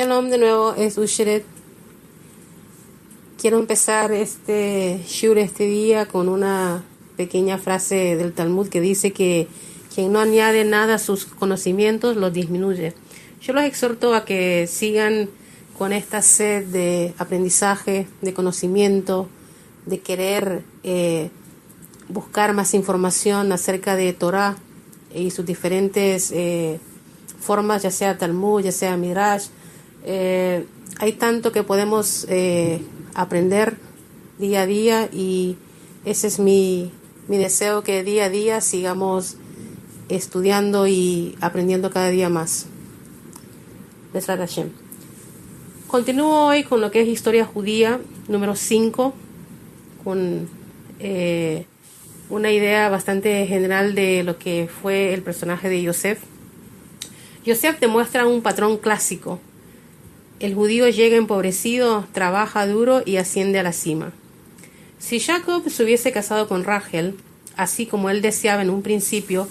Shalom de nuevo, es Usheret. Quiero empezar este shiur este día con una pequeña frase del Talmud que dice que quien no añade nada a sus conocimientos los disminuye. Yo los exhorto a que sigan con esta sed de aprendizaje, de conocimiento, de querer buscar más información acerca de Torah y sus diferentes formas, ya sea Talmud, ya sea Midrash. Hay tanto que podemos aprender día a día y ese es mi deseo, que día a día sigamos estudiando y aprendiendo cada día más. Besrat Hashem. Continúo hoy con lo que es historia judía, número 5, con una idea bastante general de lo que fue el personaje de Yosef. Yosef demuestra un patrón clásico. El judío llega empobrecido, trabaja duro y asciende a la cima. Si Jacob se hubiese casado con Rachel, así como él deseaba en un principio,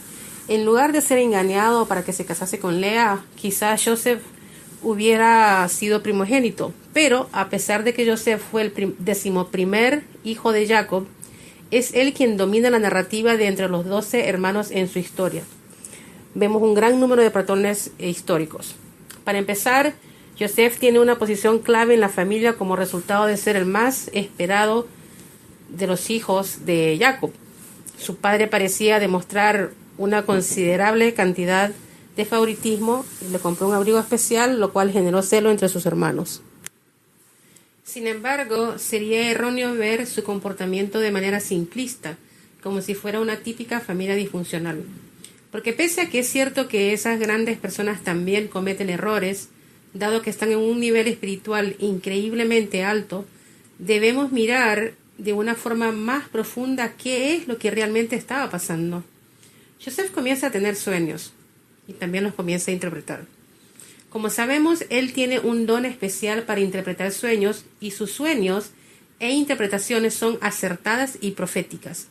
en lugar de ser engañado para que se casase con Lea, quizás Joseph hubiera sido primogénito. Pero a pesar de que Joseph fue el 11º hijo de Jacob, es él quien domina la narrativa de entre los 12 hermanos en su historia. Vemos un gran número de patrones históricos. Para empezar, Yosef tiene una posición clave en la familia como resultado de ser el más esperado de los hijos de Jacob. Su padre parecía demostrar una considerable cantidad de favoritismo y le compró un abrigo especial, lo cual generó celo entre sus hermanos. Sin embargo, sería erróneo ver su comportamiento de manera simplista, como si fuera una típica familia disfuncional. Porque pese a que es cierto que esas grandes personas también cometen errores, dado que están en un nivel espiritual increíblemente alto, debemos mirar de una forma más profunda qué es lo que realmente estaba pasando. Joseph comienza a tener sueños y también los comienza a interpretar. Como sabemos, él tiene un don especial para interpretar sueños y sus sueños e interpretaciones son acertadas y proféticas.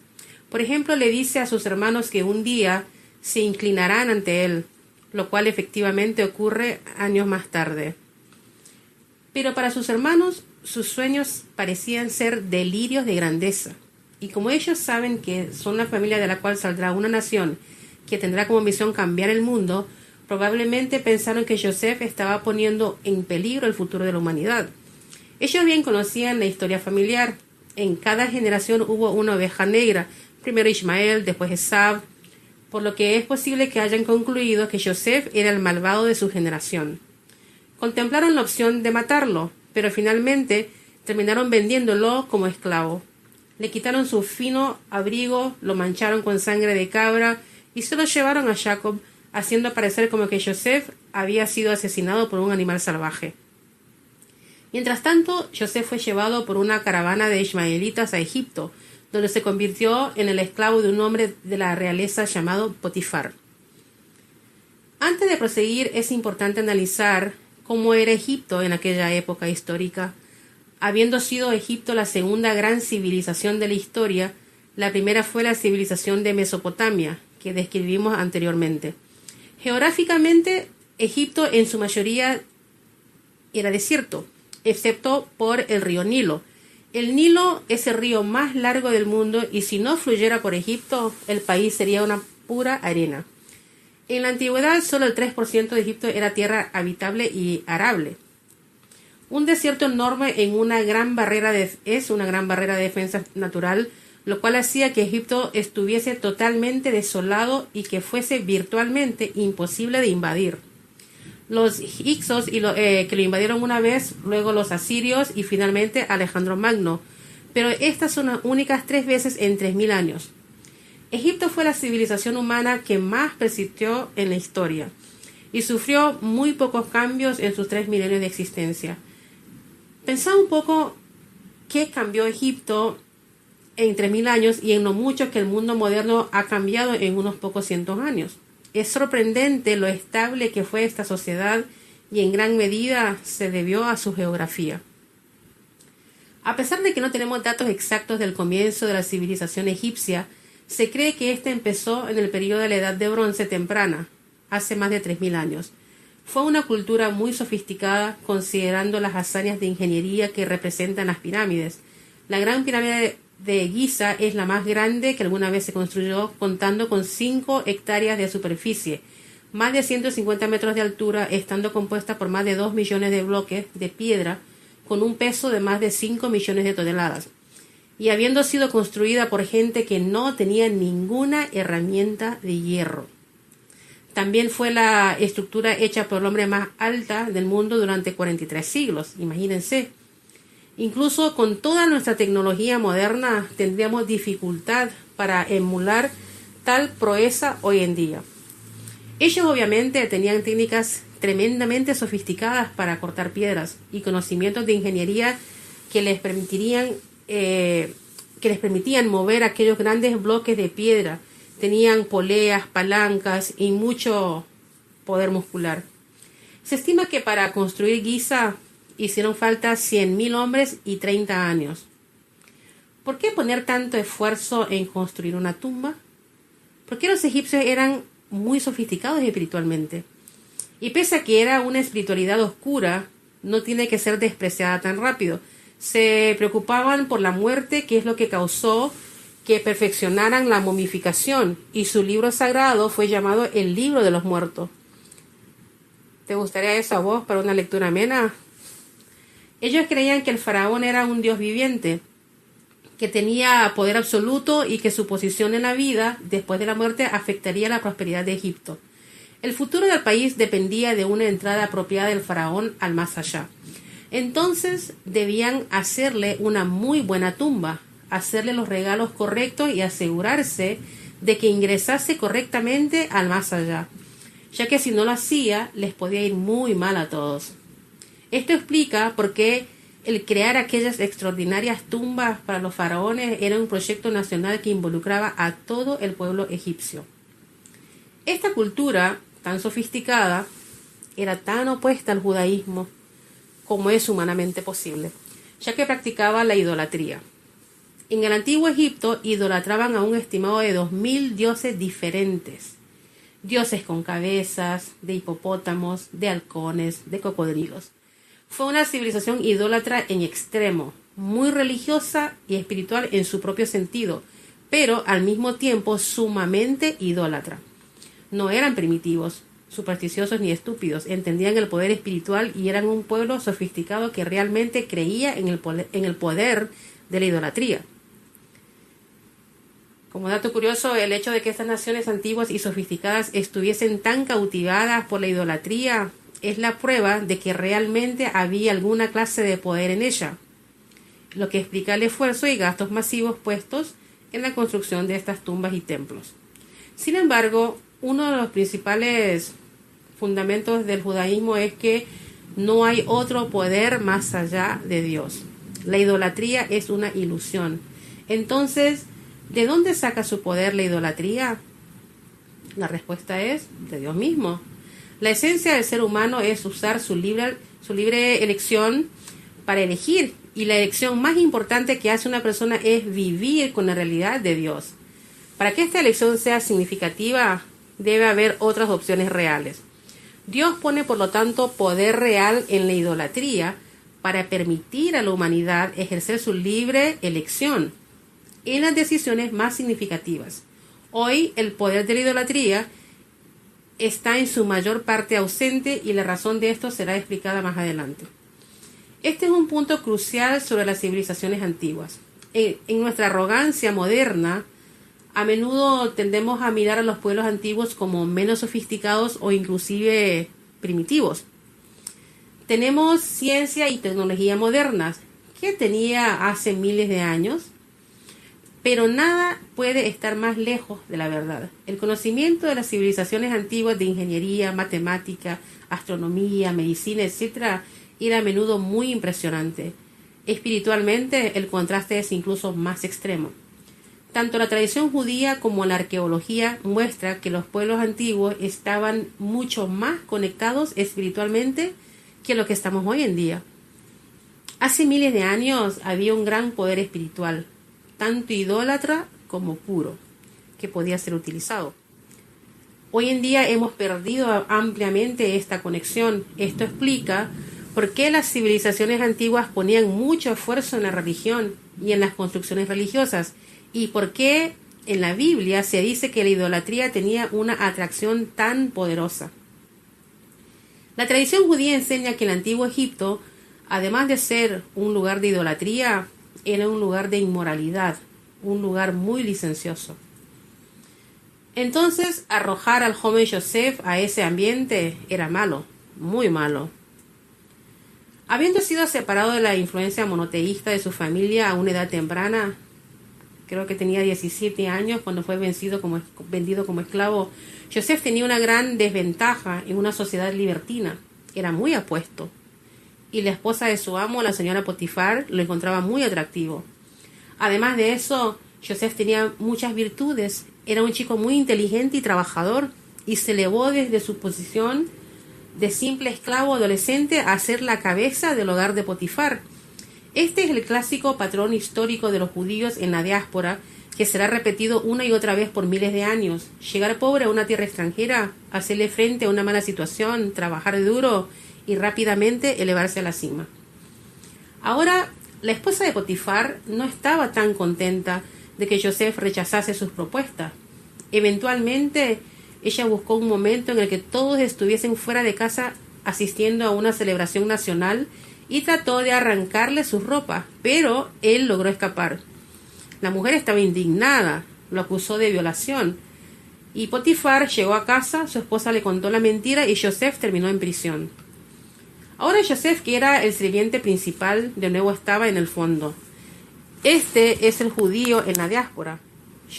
Por ejemplo, le dice a sus hermanos que un día se inclinarán ante él, lo cual efectivamente ocurre años más tarde. Pero para sus hermanos, sus sueños parecían ser delirios de grandeza. Y como ellos saben que son la familia de la cual saldrá una nación que tendrá como misión cambiar el mundo, probablemente pensaron que Joseph estaba poniendo en peligro el futuro de la humanidad. Ellos bien conocían la historia familiar. En cada generación hubo una oveja negra, primero Ismael, después Esab, por lo que es posible que hayan concluido que Joseph era el malvado de su generación. Contemplaron la opción de matarlo, pero finalmente terminaron vendiéndolo como esclavo. Le quitaron su fino abrigo, lo mancharon con sangre de cabra y se lo llevaron a Jacob, haciendo parecer como que Joseph había sido asesinado por un animal salvaje. Mientras tanto, Joseph fue llevado por una caravana de ismaelitas a Egipto, donde se convirtió en el esclavo de un hombre de la realeza llamado Potifar. Antes de proseguir, es importante analizar cómo era Egipto en aquella época histórica. Habiendo sido Egipto la segunda gran civilización de la historia, la primera fue la civilización de Mesopotamia, que describimos anteriormente. Geográficamente, Egipto en su mayoría era desierto, excepto por el río Nilo. El Nilo es el río más largo del mundo y si no fluyera por Egipto, el país sería una pura arena. En la antigüedad, solo el 3% de Egipto era tierra habitable y arable. Un desierto enorme es una gran barrera de defensa natural, lo cual hacía que Egipto estuviese totalmente desolado y que fuese virtualmente imposible de invadir. Los hicsos que lo invadieron una vez, luego los asirios y finalmente Alejandro Magno, pero estas son las únicas 3 veces en 3000 años. Egipto fue la civilización humana que más persistió en la historia y sufrió muy pocos cambios en sus 3 milenios de existencia. Pensad un poco qué cambió Egipto en 3000 años y en lo mucho que el mundo moderno ha cambiado en unos pocos cientos años. Es sorprendente lo estable que fue esta sociedad y en gran medida se debió a su geografía. A pesar de que no tenemos datos exactos del comienzo de la civilización egipcia, se cree que ésta empezó en el periodo de la Edad de Bronce temprana, hace más de 3000 años. Fue una cultura muy sofisticada, considerando las hazañas de ingeniería que representan las pirámides. La Gran Pirámide de Giza es la más grande que alguna vez se construyó, contando con 5 hectáreas de superficie, más de 150 metros de altura, estando compuesta por más de 2 millones de bloques de piedra, con un peso de más de 5 millones de toneladas, y habiendo sido construida por gente que no tenía ninguna herramienta de hierro. También fue la estructura hecha por el hombre más alta del mundo durante 43 siglos, imagínense. Incluso con toda nuestra tecnología moderna tendríamos dificultad para emular tal proeza hoy en día. Ellos obviamente tenían técnicas tremendamente sofisticadas para cortar piedras y conocimientos de ingeniería que les permitían mover aquellos grandes bloques de piedra. Tenían poleas, palancas y mucho poder muscular. Se estima que para construir Giza hicieron falta 100.000 hombres y 30 años. ¿Por qué poner tanto esfuerzo en construir una tumba? Porque los egipcios eran muy sofisticados espiritualmente. Y pese a que era una espiritualidad oscura, no tiene que ser despreciada tan rápido. Se preocupaban por la muerte, que es lo que causó que perfeccionaran la momificación, y su libro sagrado fue llamado el Libro de los Muertos. ¿Te gustaría eso a vos para una lectura amena? Ellos creían que el faraón era un dios viviente, que tenía poder absoluto y que su posición en la vida después de la muerte afectaría la prosperidad de Egipto. El futuro del país dependía de una entrada apropiada del faraón al más allá. Entonces debían hacerle una muy buena tumba, hacerle los regalos correctos y asegurarse de que ingresase correctamente al más allá, ya que si no lo hacía les podía ir muy mal a todos. Esto explica por qué el crear aquellas extraordinarias tumbas para los faraones era un proyecto nacional que involucraba a todo el pueblo egipcio. Esta cultura tan sofisticada era tan opuesta al judaísmo como es humanamente posible, ya que practicaba la idolatría. En el antiguo Egipto idolatraban a un estimado de 2.000 dioses diferentes. Dioses con cabezas, de hipopótamos, de halcones, de cocodrilos. Fue una civilización idólatra en extremo, muy religiosa y espiritual en su propio sentido, pero al mismo tiempo sumamente idólatra. No eran primitivos, supersticiosos ni estúpidos, entendían el poder espiritual y eran un pueblo sofisticado que realmente creía en el poder de la idolatría. Como dato curioso, el hecho de que estas naciones antiguas y sofisticadas estuviesen tan cautivadas por la idolatría es la prueba de que realmente había alguna clase de poder en ella, lo que explica el esfuerzo y gastos masivos puestos en la construcción de estas tumbas y templos. Sin embargo, uno de los principales fundamentos del judaísmo es que no hay otro poder más allá de Dios. La idolatría es una ilusión. Entonces, ¿de dónde saca su poder la idolatría? La respuesta es de Dios mismo. La esencia del ser humano es usar su libre elección para elegir, y la elección más importante que hace una persona es vivir con la realidad de Dios. Para que esta elección sea significativa, debe haber otras opciones reales. Dios pone, por lo tanto, poder real en la idolatría para permitir a la humanidad ejercer su libre elección en las decisiones más significativas. Hoy, el poder de la idolatría está en su mayor parte ausente y la razón de esto será explicada más adelante. Este es un punto crucial sobre las civilizaciones antiguas. En nuestra arrogancia moderna, a menudo tendemos a mirar a los pueblos antiguos como menos sofisticados o inclusive primitivos. Tenemos ciencia y tecnología modernas que tenía hace miles de años, pero nada puede estar más lejos de la verdad. El conocimiento de las civilizaciones antiguas de ingeniería, matemática, astronomía, medicina, etc., era a menudo muy impresionante. Espiritualmente, el contraste es incluso más extremo. Tanto la tradición judía como la arqueología muestra que los pueblos antiguos estaban mucho más conectados espiritualmente que lo que estamos hoy en día. Hace miles de años había un gran poder espiritual, tanto idólatra como puro, que podía ser utilizado. Hoy en día hemos perdido ampliamente esta conexión. Esto explica por qué las civilizaciones antiguas ponían mucho esfuerzo en la religión y en las construcciones religiosas, y por qué en la Biblia se dice que la idolatría tenía una atracción tan poderosa. La tradición judía enseña que el antiguo Egipto, además de ser un lugar de idolatría, era un lugar de inmoralidad, un lugar muy licencioso. Entonces, arrojar al joven Joseph a ese ambiente era malo, muy malo. Habiendo sido separado de la influencia monoteísta de su familia a una edad temprana, creo que tenía 17 años cuando fue vendido como esclavo, Joseph tenía una gran desventaja en una sociedad libertina. Era muy apuesto. Y la esposa de su amo, la señora Potifar, lo encontraba muy atractivo. Además de eso, Joseph tenía muchas virtudes. Era un chico muy inteligente y trabajador, y se elevó desde su posición de simple esclavo adolescente a ser la cabeza del hogar de Potifar. Este es el clásico patrón histórico de los judíos en la diáspora, que será repetido una y otra vez por miles de años. Llegar pobre a una tierra extranjera, hacerle frente a una mala situación, trabajar duro y rápidamente elevarse a la cima. Ahora, la esposa de Potifar no estaba tan contenta de que Joseph rechazase sus propuestas. Eventualmente, ella buscó un momento en el que todos estuviesen fuera de casa asistiendo a una celebración nacional y trató de arrancarle sus ropas, pero él logró escapar. La mujer estaba indignada, lo acusó de violación, y Potifar llegó a casa, su esposa le contó la mentira y Joseph terminó en prisión. Ahora Joseph, que era el sirviente principal, de nuevo estaba en el fondo. Este es el judío en la diáspora.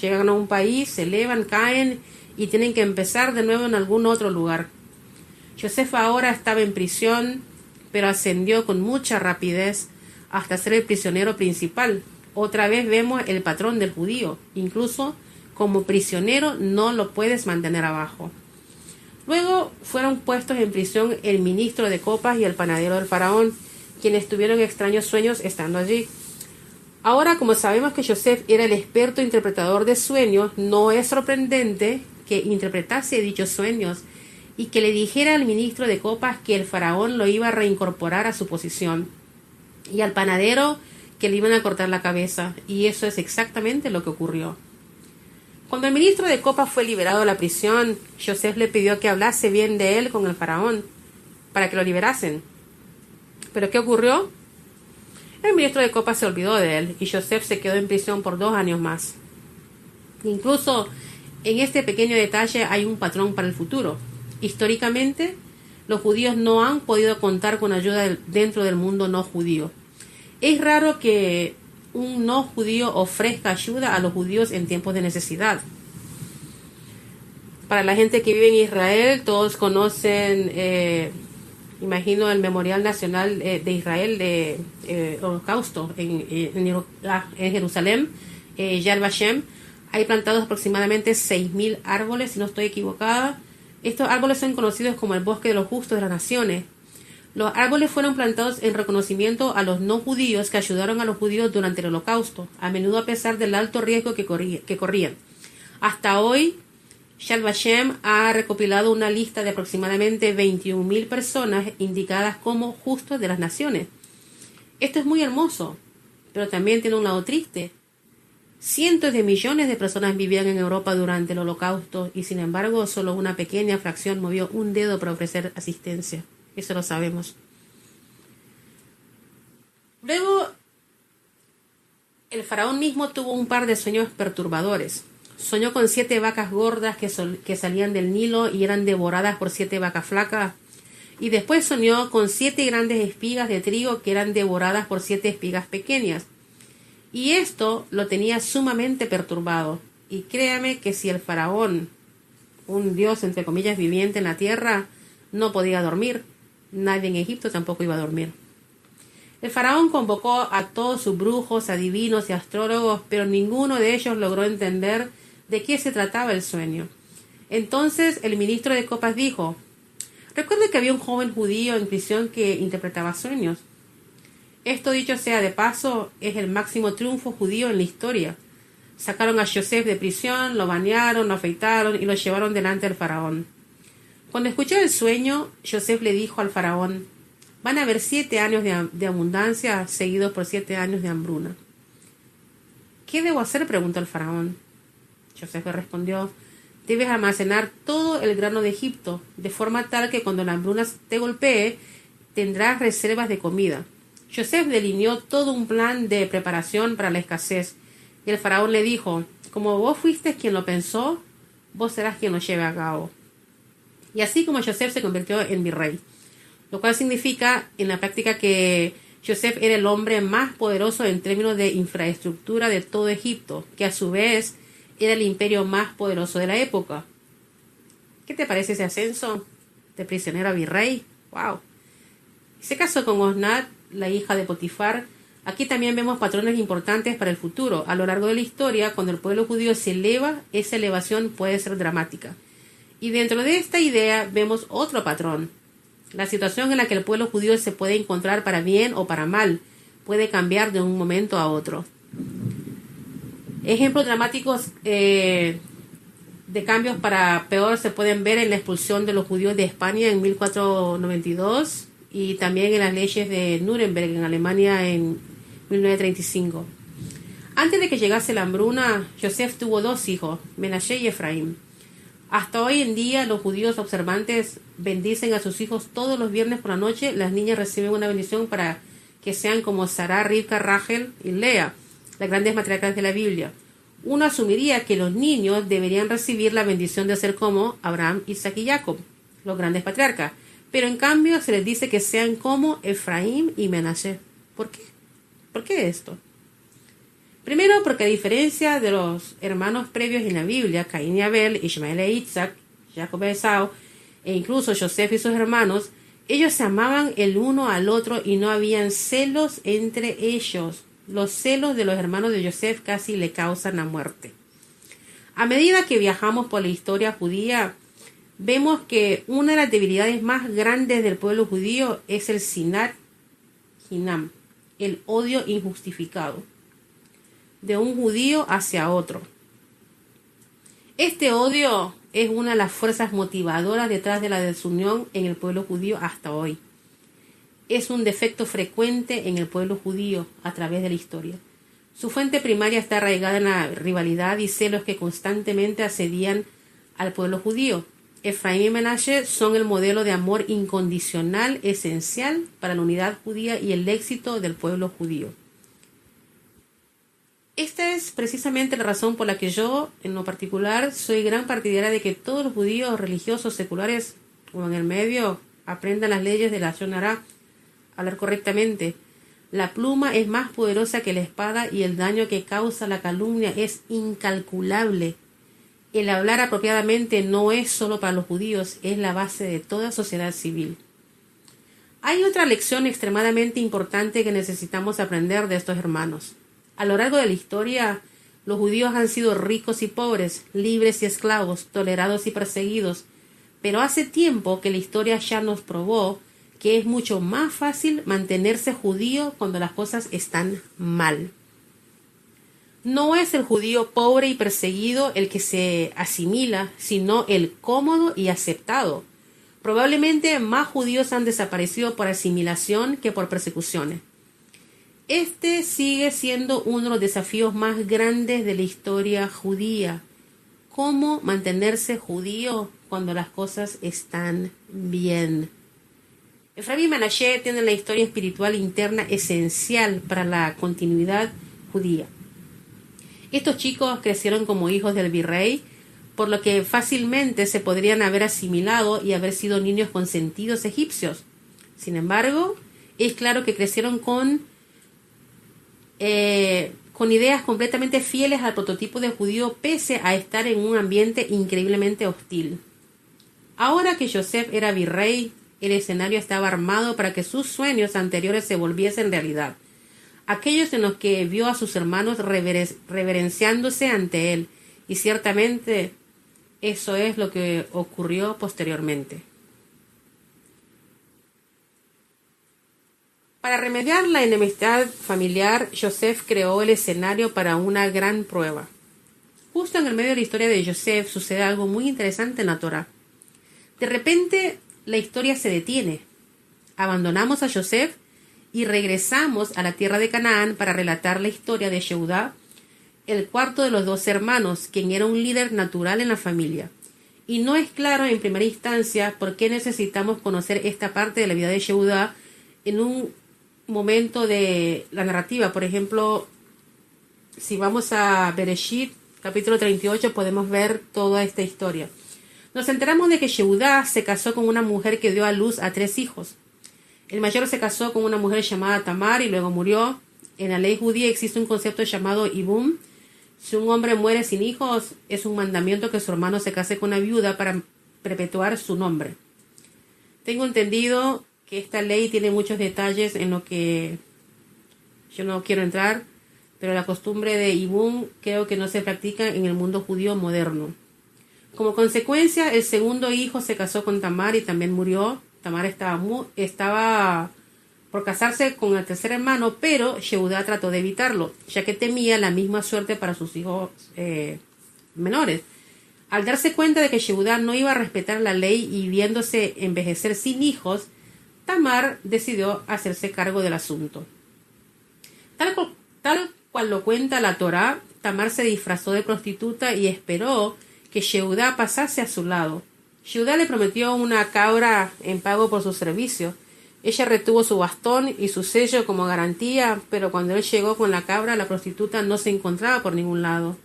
Llegan a un país, se elevan, caen y tienen que empezar de nuevo en algún otro lugar. Joseph ahora estaba en prisión, pero ascendió con mucha rapidez hasta ser el prisionero principal. Otra vez vemos el patrón del judío. Incluso como prisionero no lo puedes mantener abajo. Luego fueron puestos en prisión el ministro de copas y el panadero del faraón, quienes tuvieron extraños sueños estando allí. Ahora, como sabemos que Joseph era el experto interpretador de sueños, no es sorprendente que interpretase dichos sueños y que le dijera al ministro de copas que el faraón lo iba a reincorporar a su posición, y al panadero que le iban a cortar la cabeza, y eso es exactamente lo que ocurrió. Cuando el ministro de copas fue liberado de la prisión, Joseph le pidió que hablase bien de él con el faraón, para que lo liberasen. ¿Pero qué ocurrió? El ministro de copas se olvidó de él, y Joseph se quedó en prisión por 2 años más. Incluso en este pequeño detalle hay un patrón para el futuro. Históricamente, los judíos no han podido contar con ayuda dentro del mundo no judío. Es raro que un no judío ofrezca ayuda a los judíos en tiempos de necesidad. Para la gente que vive en Israel, todos conocen, imagino, el Memorial Nacional de Israel de Holocausto en Jerusalén, Yad Vashem. Hay plantados aproximadamente 6.000 árboles, si no estoy equivocada. Estos árboles son conocidos como el bosque de los justos de las naciones. Los árboles fueron plantados en reconocimiento a los no judíos que ayudaron a los judíos durante el Holocausto, a menudo a pesar del alto riesgo que corrían. Hasta hoy, Yad Vashem ha recopilado una lista de aproximadamente 21.000 personas indicadas como justos de las naciones. Esto es muy hermoso, pero también tiene un lado triste. Cientos de millones de personas vivían en Europa durante el Holocausto y sin embargo solo una pequeña fracción movió un dedo para ofrecer asistencia. Eso lo sabemos. Luego, el faraón mismo tuvo un par de sueños perturbadores. Soñó con 7 vacas gordas que salían del Nilo y eran devoradas por 7 vacas flacas. Y después soñó con 7 grandes espigas de trigo que eran devoradas por 7 espigas pequeñas. Y esto lo tenía sumamente perturbado. Y créame que si el faraón, un dios entre comillas viviente en la tierra, no podía dormir, nadie en Egipto tampoco iba a dormir. El faraón convocó a todos sus brujos, adivinos y astrólogos, pero ninguno de ellos logró entender de qué se trataba el sueño. Entonces el ministro de copas dijo: recuerde que había un joven judío en prisión que interpretaba sueños. Esto, dicho sea de paso, es el máximo triunfo judío en la historia. Sacaron a Joseph de prisión, lo bañaron, lo afeitaron y lo llevaron delante del faraón. Cuando escuchó el sueño, Joseph le dijo al faraón: van a haber 7 años de abundancia seguidos por 7 años de hambruna. ¿Qué debo hacer?, preguntó el faraón. Joseph le respondió: debes almacenar todo el grano de Egipto, de forma tal que cuando la hambruna te golpee, tendrás reservas de comida. Joseph delineó todo un plan de preparación para la escasez, y el faraón le dijo: como vos fuiste quien lo pensó, vos serás quien lo lleve a cabo. Y así como Joseph se convirtió en virrey, lo cual significa en la práctica que Joseph era el hombre más poderoso en términos de infraestructura de todo Egipto, que a su vez era el imperio más poderoso de la época. ¿Qué te parece ese ascenso de prisionero a virrey? ¡Wow! Se casó con Osnat, la hija de Potifar. Aquí también vemos patrones importantes para el futuro. A lo largo de la historia, cuando el pueblo judío se eleva, esa elevación puede ser dramática. Y dentro de esta idea vemos otro patrón. La situación en la que el pueblo judío se puede encontrar para bien o para mal puede cambiar de un momento a otro. Ejemplos dramáticos de cambios para peor se pueden ver en la expulsión de los judíos de España en 1492 y también en las leyes de Nuremberg en Alemania en 1935. Antes de que llegase la hambruna, Joseph tuvo 2 hijos, Menashe y Efraín. Hasta hoy en día los judíos observantes bendicen a sus hijos todos los viernes por la noche. Las niñas reciben una bendición para que sean como Sarah, Rivka, Rachel y Lea, las grandes matriarcas de la Biblia. Uno asumiría que los niños deberían recibir la bendición de ser como Abraham, Isaac y Jacob, los grandes patriarcas, pero en cambio se les dice que sean como Efraín y Menashe. ¿Por qué? ¿Por qué esto? Primero, porque a diferencia de los hermanos previos en la Biblia, Caín y Abel, Ismael e Isaac, Jacob e Esau, e incluso Joseph y sus hermanos, ellos se amaban el uno al otro y no habían celos entre ellos. Los celos de los hermanos de Joseph casi le causan la muerte. A medida que viajamos por la historia judía, vemos que una de las debilidades más grandes del pueblo judío es el sinat hinam, el odio injustificado de un judío hacia otro. Este odio es una de las fuerzas motivadoras detrás de la desunión en el pueblo judío hasta hoy. Es un defecto frecuente en el pueblo judío a través de la historia. Su fuente primaria está arraigada en la rivalidad y celos que constantemente asedían al pueblo judío. Efraín y Menashe son el modelo de amor incondicional esencial para la unidad judía y el éxito del pueblo judío. Esta es precisamente la razón por la que yo, en lo particular, soy gran partidaria de que todos los judíos religiosos seculares o en el medio aprendan las leyes de la Lashon Hara, hablar correctamente. La pluma es más poderosa que la espada y el daño que causa la calumnia es incalculable. El hablar apropiadamente no es solo para los judíos, es la base de toda sociedad civil. Hay otra lección extremadamente importante que necesitamos aprender de estos hermanos. A lo largo de la historia, los judíos han sido ricos y pobres, libres y esclavos, tolerados y perseguidos, pero hace tiempo que la historia ya nos probó que es mucho más fácil mantenerse judío cuando las cosas están mal. No es el judío pobre y perseguido el que se asimila, sino el cómodo y aceptado. Probablemente más judíos han desaparecido por asimilación que por persecuciones. Este sigue siendo uno de los desafíos más grandes de la historia judía. ¿Cómo mantenerse judío cuando las cosas están bien? Efraín y Menashe tienen la historia espiritual interna esencial para la continuidad judía. Estos chicos crecieron como hijos del virrey, por lo que fácilmente se podrían haber asimilado y haber sido niños consentidos egipcios. Sin embargo, es claro que crecieron con ideas completamente fieles al prototipo de judío pese a estar en un ambiente increíblemente hostil. Ahora que Joseph era virrey, el escenario estaba armado para que sus sueños anteriores se volviesen realidad. Aquellos en los que vio a sus hermanos reverenciándose ante él, y ciertamente eso es lo que ocurrió posteriormente. Para remediar la enemistad familiar, Joseph creó el escenario para una gran prueba. Justo en el medio de la historia de Yosef sucede algo muy interesante en la Torá. De repente, la historia se detiene. Abandonamos a Yosef y regresamos a la tierra de Canaán para relatar la historia de Yehudá, el cuarto de los 2 hermanos, quien era un líder natural en la familia. Y no es claro en primera instancia por qué necesitamos conocer esta parte de la vida de Yehudá en un momento de la narrativa. Por ejemplo, si vamos a Bereshit, capítulo 38, podemos ver toda esta historia. Nos enteramos de que Yehudá se casó con una mujer que dio a luz a 3 hijos. El mayor se casó con una mujer llamada Tamar y luego murió. En la ley judía existe un concepto llamado ibum. Si un hombre muere sin hijos, es un mandamiento que su hermano se case con una viuda para perpetuar su nombre. Tengo entendido que esta ley tiene muchos detalles en lo que yo no quiero entrar, pero la costumbre de ibum creo que no se practica en el mundo judío moderno. Como consecuencia, el segundo hijo se casó con Tamar y también murió. Tamar estaba por casarse con el tercer hermano, pero Yehudá trató de evitarlo, ya que temía la misma suerte para sus hijos menores. Al darse cuenta de que Yehudá no iba a respetar la ley y viéndose envejecer sin hijos, Tamar decidió hacerse cargo del asunto. Tal cual lo cuenta la Torá, Tamar se disfrazó de prostituta y esperó que Yehudá pasase a su lado. Yehudá le prometió una cabra en pago por su servicio. Ella retuvo su bastón y su sello como garantía, pero cuando él llegó con la cabra, la prostituta no se encontraba por ningún lado.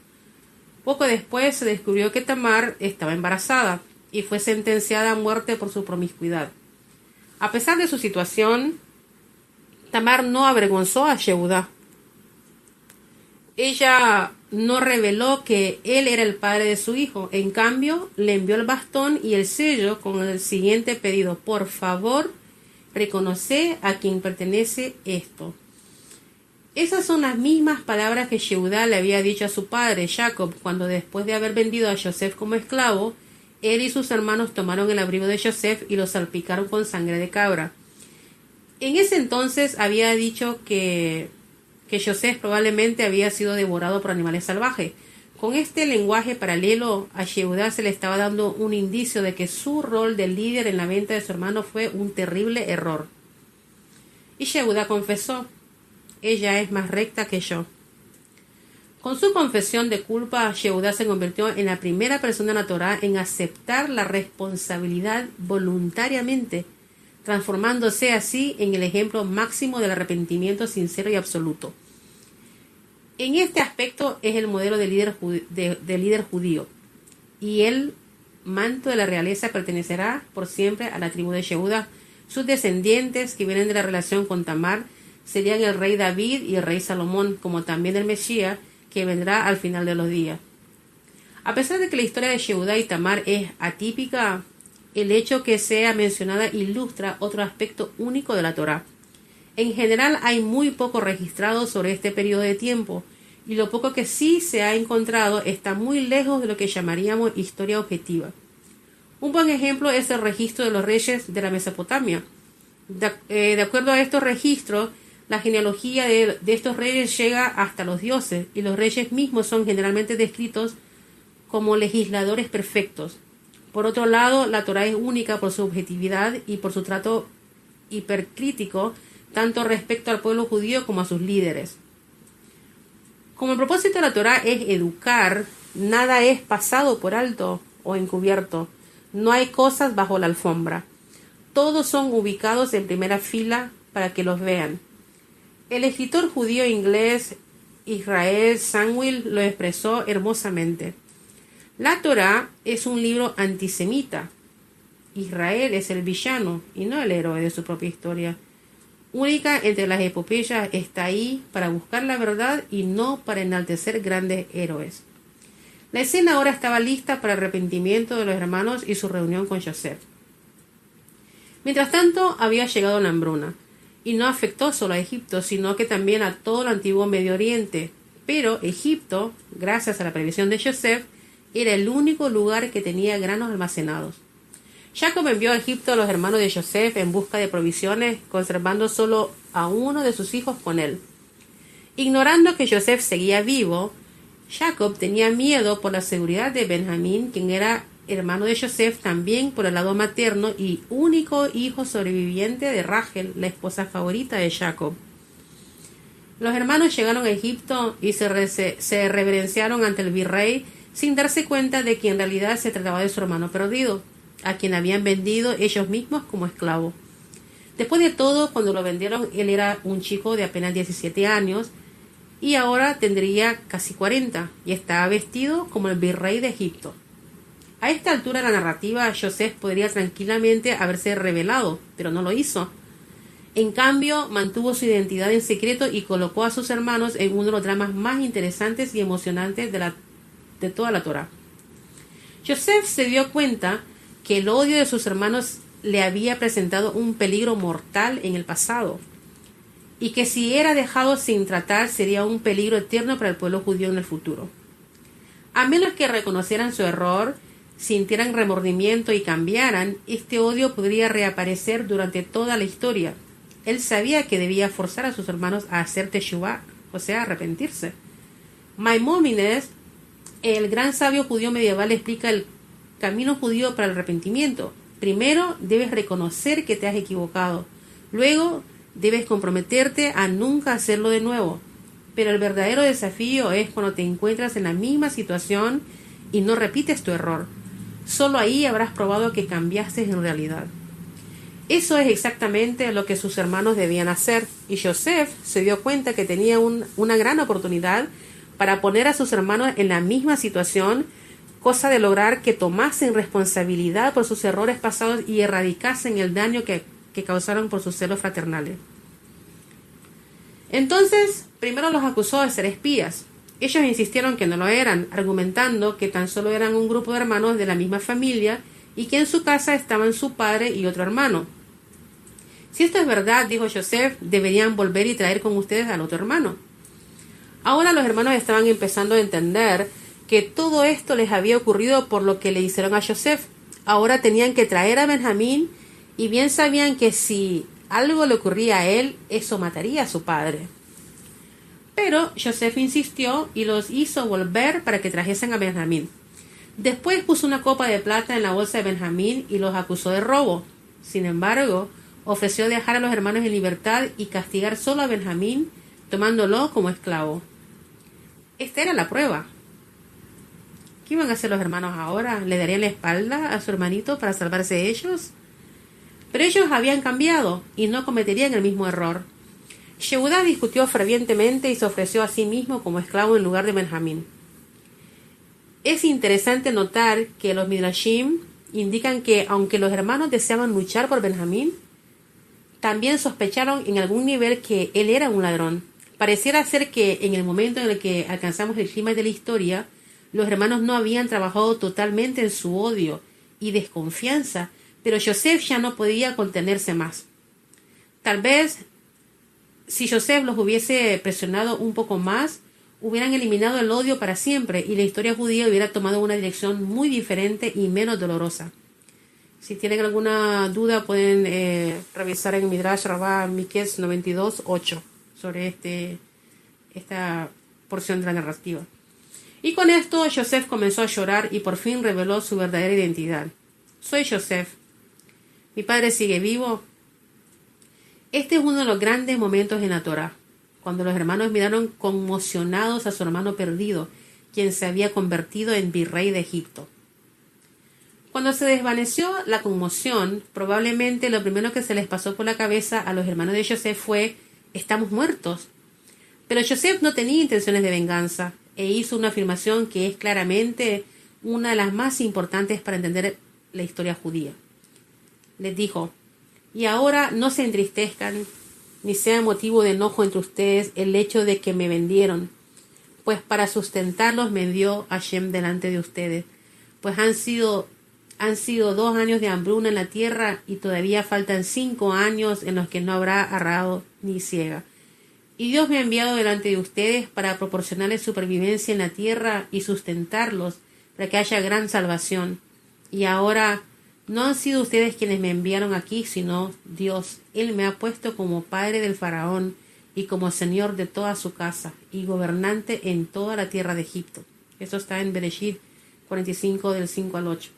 Poco después se descubrió que Tamar estaba embarazada y fue sentenciada a muerte por su promiscuidad. A pesar de su situación, Tamar no avergonzó a Yehudá. Ella no reveló que él era el padre de su hijo. En cambio, le envió el bastón y el sello con el siguiente pedido: por favor, reconoce a quien pertenece esto. Esas son las mismas palabras que Yehudá le había dicho a su padre, Jacob, cuando después de haber vendido a Yosef como esclavo, él y sus hermanos tomaron el abrigo de Yosef y lo salpicaron con sangre de cabra. En ese entonces había dicho que Yosef probablemente había sido devorado por animales salvajes. Con este lenguaje paralelo, a Yehudá se le estaba dando un indicio de que su rol de líder en la venta de su hermano fue un terrible error. Y Yehudá confesó: ella es más recta que yo. Con su confesión de culpa, Yehudá se convirtió en la primera persona en la Torá en aceptar la responsabilidad voluntariamente, transformándose así en el ejemplo máximo del arrepentimiento sincero y absoluto. En este aspecto es el modelo de líder judío, y el manto de la realeza pertenecerá por siempre a la tribu de Yehudá. Sus descendientes, que vienen de la relación con Tamar, serían el rey David y el rey Salomón, como también el Mesías, que vendrá al final de los días. A pesar de que la historia de Yehudá y Tamar es atípica, el hecho que sea mencionada ilustra otro aspecto único de la Torá. En general hay muy poco registrado sobre este periodo de tiempo, y lo poco que sí se ha encontrado está muy lejos de lo que llamaríamos historia objetiva. Un buen ejemplo es el registro de los reyes de la Mesopotamia. De acuerdo a estos registros, la genealogía de estos reyes llega hasta los dioses, y los reyes mismos son generalmente descritos como legisladores perfectos. Por otro lado, la Torá es única por su objetividad y por su trato hipercrítico, tanto respecto al pueblo judío como a sus líderes. Como el propósito de la Torá es educar, nada es pasado por alto o encubierto. No hay cosas bajo la alfombra. Todos son ubicados en primera fila para que los vean. El escritor judío inglés Israel Samuel lo expresó hermosamente. La Torá es un libro antisemita. Israel es el villano y no el héroe de su propia historia. Única entre las epopeyas, está ahí para buscar la verdad y no para enaltecer grandes héroes. La escena ahora estaba lista para el arrepentimiento de los hermanos y su reunión con Yosef. Mientras tanto, había llegado la hambruna, y no afectó solo a Egipto, sino que también a todo el antiguo Medio Oriente. Pero Egipto, gracias a la previsión de Yosef, era el único lugar que tenía granos almacenados. Jacob envió a Egipto a los hermanos de Yosef en busca de provisiones, conservando solo a uno de sus hijos con él. Ignorando que Yosef seguía vivo, Jacob tenía miedo por la seguridad de Benjamín, quien era hermano de Joseph también por el lado materno y único hijo sobreviviente de Rachel, la esposa favorita de Jacob. Los hermanos llegaron a Egipto y se reverenciaron ante el virrey sin darse cuenta de que en realidad se trataba de su hermano perdido, a quien habían vendido ellos mismos como esclavo. Después de todo, cuando lo vendieron, él era un chico de apenas 17 años y ahora tendría casi 40 y estaba vestido como el virrey de Egipto. A esta altura de la narrativa, Joseph podría tranquilamente haberse revelado, pero no lo hizo. En cambio, mantuvo su identidad en secreto y colocó a sus hermanos en uno de los dramas más interesantes y emocionantes de toda la Torá. Joseph se dio cuenta que el odio de sus hermanos le había presentado un peligro mortal en el pasado, y que si era dejado sin tratar sería un peligro eterno para el pueblo judío en el futuro. A menos que reconocieran su error, sintieran remordimiento y cambiaran, este odio podría reaparecer durante toda la historia. Él sabía que debía forzar a sus hermanos a hacer teshuvá, o sea, arrepentirse. Maimónides, el gran sabio judío medieval, explica el camino judío para el arrepentimiento. Primero, debes reconocer que te has equivocado. Luego, debes comprometerte a nunca hacerlo de nuevo. Pero el verdadero desafío es cuando te encuentras en la misma situación y no repites tu error. Solo ahí habrás probado que cambiaste en realidad. Eso es exactamente lo que sus hermanos debían hacer, y Joseph se dio cuenta que tenía una gran oportunidad para poner a sus hermanos en la misma situación, cosa de lograr que tomasen responsabilidad por sus errores pasados y erradicasen el daño que causaron por sus celos fraternales. Entonces, primero los acusó de ser espías. Ellos insistieron que no lo eran, argumentando que tan solo eran un grupo de hermanos de la misma familia y que en su casa estaban su padre y otro hermano. Si esto es verdad, dijo Joseph, deberían volver y traer con ustedes al otro hermano. Ahora los hermanos estaban empezando a entender que todo esto les había ocurrido por lo que le hicieron a Joseph. Ahora tenían que traer a Benjamín, y bien sabían que si algo le ocurría a él, eso mataría a su padre. Pero Joseph insistió y los hizo volver para que trajesen a Benjamín. Después puso una copa de plata en la bolsa de Benjamín y los acusó de robo. Sin embargo, ofreció dejar a los hermanos en libertad y castigar solo a Benjamín, tomándolo como esclavo. Esta era la prueba. ¿Qué iban a hacer los hermanos ahora? ¿Le darían la espalda a su hermanito para salvarse ellos? Pero ellos habían cambiado y no cometerían el mismo error. Yehudá discutió fervientemente y se ofreció a sí mismo como esclavo en lugar de Benjamín. Es interesante notar que los Midrashim indican que, aunque los hermanos deseaban luchar por Benjamín, también sospecharon en algún nivel que él era un ladrón. Pareciera ser que en el momento en el que alcanzamos el clima de la historia, los hermanos no habían trabajado totalmente en su odio y desconfianza, pero Joseph ya no podía contenerse más. Tal vez, si Joseph los hubiese presionado un poco más, hubieran eliminado el odio para siempre y la historia judía hubiera tomado una dirección muy diferente y menos dolorosa. Si tienen alguna duda, pueden revisar en Midrash Rabbah Mikes 92:8 sobre esta porción de la narrativa. Y con esto Joseph comenzó a llorar y por fin reveló su verdadera identidad. Soy Joseph. Mi padre sigue vivo. Este es uno de los grandes momentos en la Torá, cuando los hermanos miraron conmocionados a su hermano perdido, quien se había convertido en virrey de Egipto. Cuando se desvaneció la conmoción, probablemente lo primero que se les pasó por la cabeza a los hermanos de Joseph fue: estamos muertos. Pero Joseph no tenía intenciones de venganza e hizo una afirmación que es claramente una de las más importantes para entender la historia judía. Les dijo: y ahora no se entristezcan, ni sea motivo de enojo entre ustedes el hecho de que me vendieron, pues para sustentarlos me dio Hashem delante de ustedes, pues han sido 2 años de hambruna en la tierra y todavía faltan 5 años en los que no habrá arado ni ciega. Y Dios me ha enviado delante de ustedes para proporcionarles supervivencia en la tierra y sustentarlos para que haya gran salvación. Y ahora no han sido ustedes quienes me enviaron aquí, sino Dios. Él me ha puesto como padre del faraón y como señor de toda su casa y gobernante en toda la tierra de Egipto. Esto está en Bereshit 45 del 5 al 8.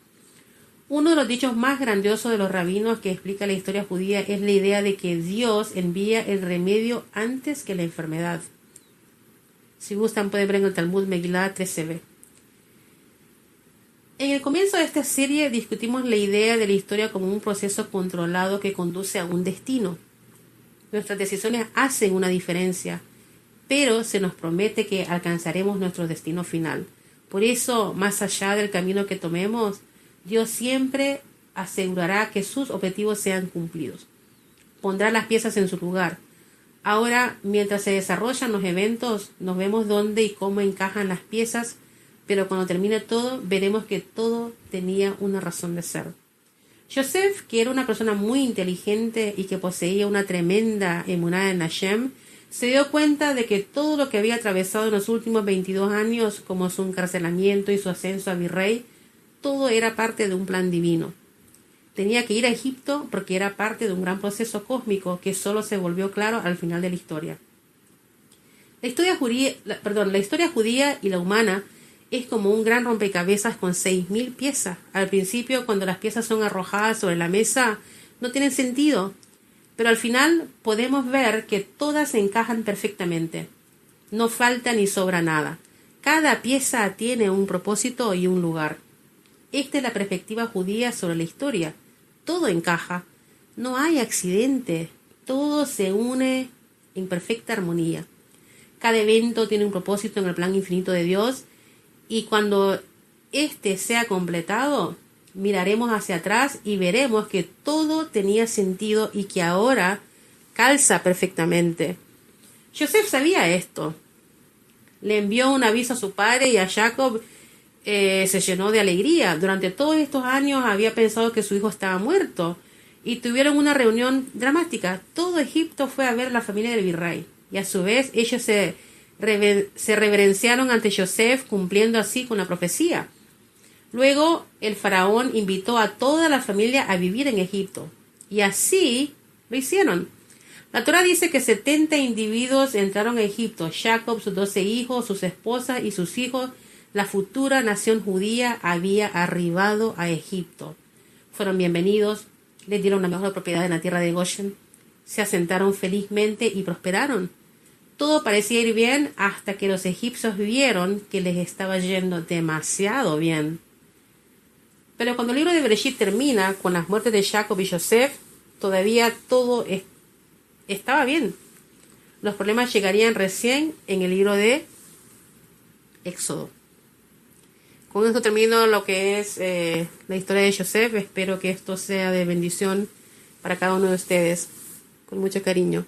Uno de los dichos más grandiosos de los rabinos que explica la historia judía es la idea de que Dios envía el remedio antes que la enfermedad. Si gustan pueden ver en el Talmud Megillah 13b. En el comienzo de esta serie discutimos la idea de la historia como un proceso controlado que conduce a un destino. Nuestras decisiones hacen una diferencia, pero se nos promete que alcanzaremos nuestro destino final. Por eso, más allá del camino que tomemos, Dios siempre asegurará que sus objetivos sean cumplidos. Pondrá las piezas en su lugar. Ahora, mientras se desarrollan los eventos, nos vemos dónde y cómo encajan las piezas, pero cuando termine todo, veremos que todo tenía una razón de ser. Yosef, que era una persona muy inteligente y que poseía una tremenda emuná en Hashem, se dio cuenta de que todo lo que había atravesado en los últimos 22 años, como su encarcelamiento y su ascenso a virrey, todo era parte de un plan divino. Tenía que ir a Egipto porque era parte de un gran proceso cósmico que solo se volvió claro al final de la historia. La historia judía y la humana es como un gran rompecabezas con 6.000 piezas. Al principio, cuando las piezas son arrojadas sobre la mesa, no tienen sentido, pero al final podemos ver que todas se encajan perfectamente. No falta ni sobra nada. Cada pieza tiene un propósito y un lugar. Esta es la perspectiva judía sobre la historia. Todo encaja. No hay accidente. Todo se une en perfecta armonía. Cada evento tiene un propósito en el plan infinito de Dios, y cuando éste sea completado, miraremos hacia atrás y veremos que todo tenía sentido y que ahora calza perfectamente. Yosef sabía esto. Le envió un aviso a su padre y a Jacob se llenó de alegría. Durante todos estos años había pensado que su hijo estaba muerto y tuvieron una reunión dramática. Todo Egipto fue a ver a la familia del virrey y a su vez ellos se reverenciaron ante Yosef, cumpliendo así con la profecía. Luego el faraón invitó a toda la familia a vivir en Egipto y así lo hicieron. La Torá dice que 70 individuos entraron a Egipto: Jacob, sus 12 hijos, sus esposas y sus hijos. La futura nación judía había arribado a Egipto. Fueron bienvenidos, les dieron la mejor propiedad en la tierra de Goshen, se asentaron felizmente y prosperaron. Todo parecía ir bien hasta que los egipcios vieron que les estaba yendo demasiado bien. Pero cuando el libro de Bereshit termina con las muertes de Jacob y Yosef, todavía todo estaba bien. Los problemas llegarían recién en el libro de Éxodo. Con esto termino lo que es la historia de Yosef. Espero que esto sea de bendición para cada uno de ustedes. Con mucho cariño.